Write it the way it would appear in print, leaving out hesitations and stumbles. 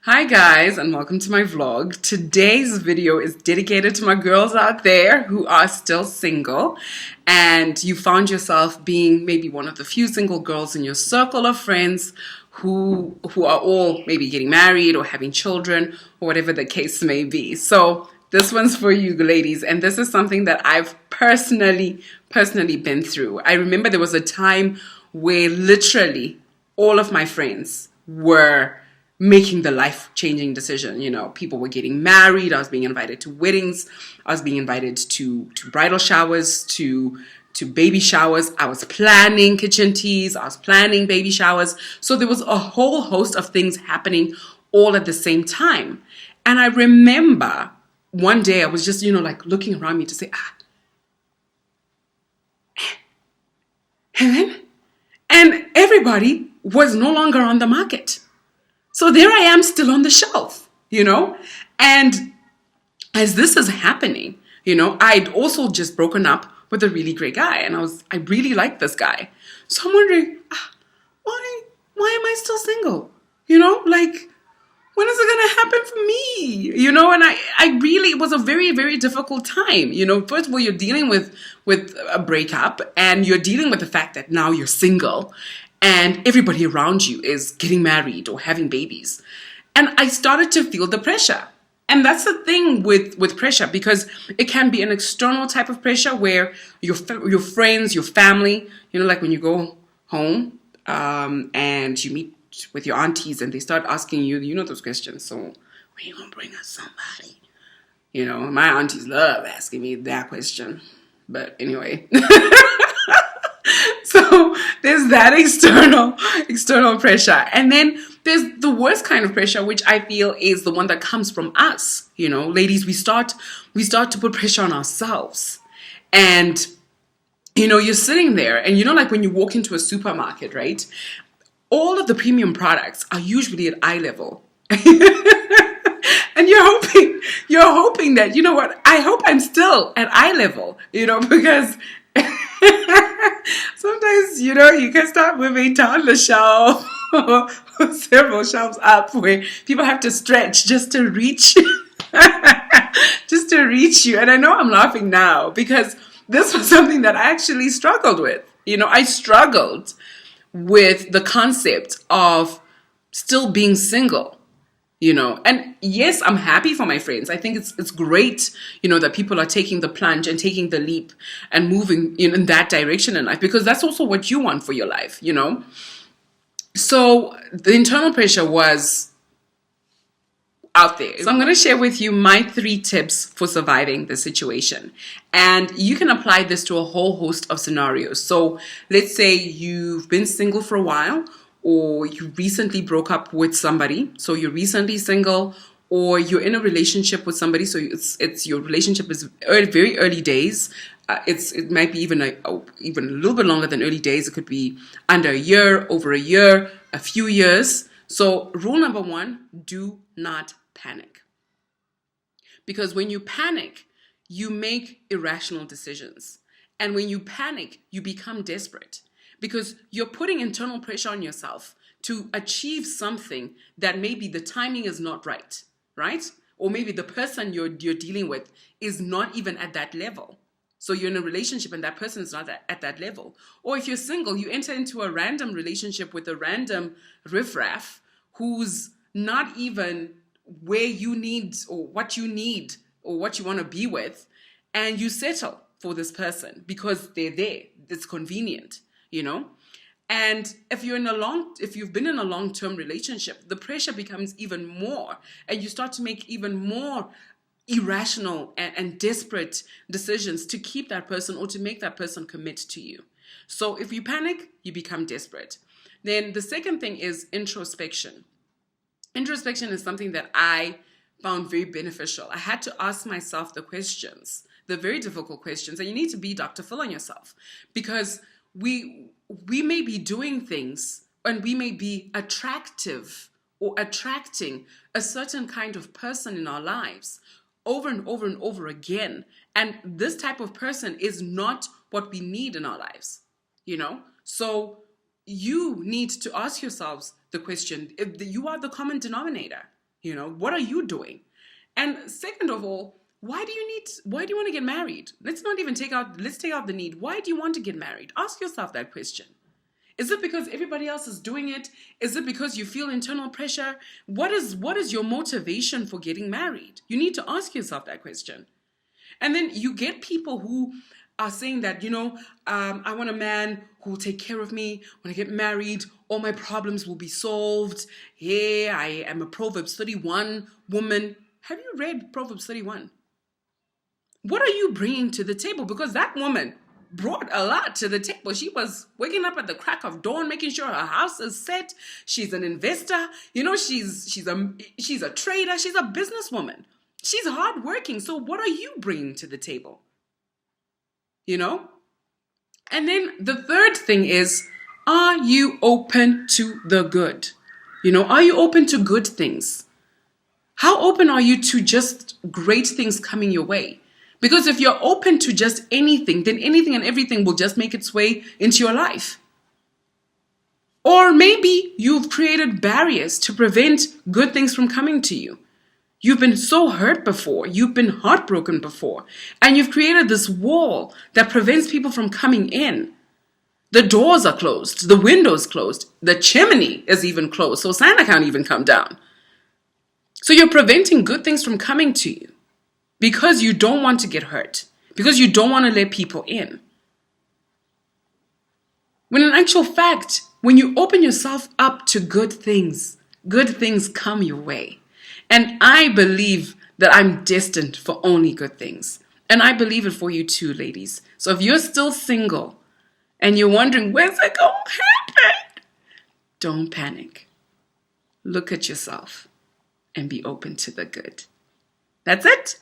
Hi guys, and welcome to my vlog. Today's video is dedicated to my girls out there who are still single, and you found yourself being maybe one of the few single girls in your circle of friends who are all maybe getting married or having children or whatever the case may be. So this one's for you ladies, and this is something that I've personally been through. I remember there was a time where literally all of my friends were making the life-changing decision. You know, people were getting married. I was being invited to weddings. I was being invited to bridal showers, to baby showers. I was planning kitchen teas. I was planning baby showers. So there was a whole host of things happening all at the same time. And I remember one day I was just, like looking around me to say, Helen? And everybody was no longer on the market. So there I am still on the shelf, And as this is happening, I'd also just broken up with a really great guy, and I really liked this guy. So I'm wondering, why am I still single? Like, when is it going to happen for me? And I really, it was a very, very difficult time. First of all, you're dealing with a breakup, and you're dealing with the fact that now you're single and everybody around you is getting married or having babies. And I started to feel the pressure. And that's the thing with pressure, because it can be an external type of pressure where your friends, your family, like when you go home and you meet with your aunties and they start asking you, those questions. So when you going to bring us somebody? My aunties love asking me that question. But anyway. So there's that external pressure. And then there's the worst kind of pressure, which I feel is the one that comes from us. Ladies, we start to put pressure on ourselves. And, you're sitting there and, like when you walk into a supermarket, right? All of the premium products are usually at eye level. And you're hoping that, I hope I'm still at eye level, because sometimes, you can start moving down the shelf or several shelves up where people have to stretch just to reach you. And I know I'm laughing now because this was something that I actually struggled with. I struggled with the concept of still being single. And yes, I'm happy for my friends. I think it's great, that people are taking the plunge and taking the leap and moving in that direction in life, because that's also what you want for your life, So the internal pressure was out there. So I'm going to share with you my 3 tips for surviving the situation. And you can apply this to a whole host of scenarios. So let's say you've been single for a while, or you recently broke up with somebody, so you're recently single, or you're in a relationship with somebody, so it's your relationship is very early days. It might be even a little bit longer than early days. It could be under a year, over a year, a few years. So rule number 1, do not panic. Because when you panic, you make irrational decisions. And when you panic, you become desperate. Because you're putting internal pressure on yourself to achieve something that maybe the timing is not right? Or maybe the person you're dealing with is not even at that level. So you're in a relationship and that person is not at that level. Or if you're single, you enter into a random relationship with a random riffraff who's not even where you need or what you want to be with, and you settle for this person because they're there. It's convenient. And if you've been in a long-term relationship, the pressure becomes even more, and you start to make even more irrational and desperate decisions to keep that person or to make that person commit to you. So if you panic, you become desperate. Then the second thing is introspection. Introspection is something that I found very beneficial. I had to ask myself the very difficult questions, and you need to be Dr. Phil on yourself, because we may be doing things and we may be attractive or attracting a certain kind of person in our lives over and over and over again. And this type of person is not what we need in our lives, So you need to ask yourselves the question, if you are the common denominator, What are you doing? And second of all, why do you want to get married? Let's take out the need. Why do you want to get married? Ask yourself that question. Is it because everybody else is doing it? Is it because you feel internal pressure? What is your motivation for getting married? You need to ask yourself that question. And then you get people who are saying that, I want a man who will take care of me. When I get married, all my problems will be solved. Yeah, I am a Proverbs 31 woman. Have you read Proverbs 31? What are you bringing to the table? Because that woman brought a lot to the table. She was waking up at the crack of dawn, making sure her house is set. She's an investor. She's a trader. She's a businesswoman. She's hardworking. So what are you bringing to the table? And then the third thing is, are you open to the good? Are you open to good things? How open are you to just great things coming your way? Because if you're open to just anything, then anything and everything will just make its way into your life. Or maybe you've created barriers to prevent good things from coming to you. You've been so hurt before. You've been heartbroken before. And you've created this wall that prevents people from coming in. The doors are closed. The window's closed. The chimney is even closed. So Santa can't even come down. So you're preventing good things from coming to you because you don't want to get hurt. Because you don't want to let people in. When in actual fact, when you open yourself up to good things come your way. And I believe that I'm destined for only good things. And I believe it for you too, ladies. So if you're still single and you're wondering, when's it going to happen? Don't panic. Look at yourself and be open to the good. That's it.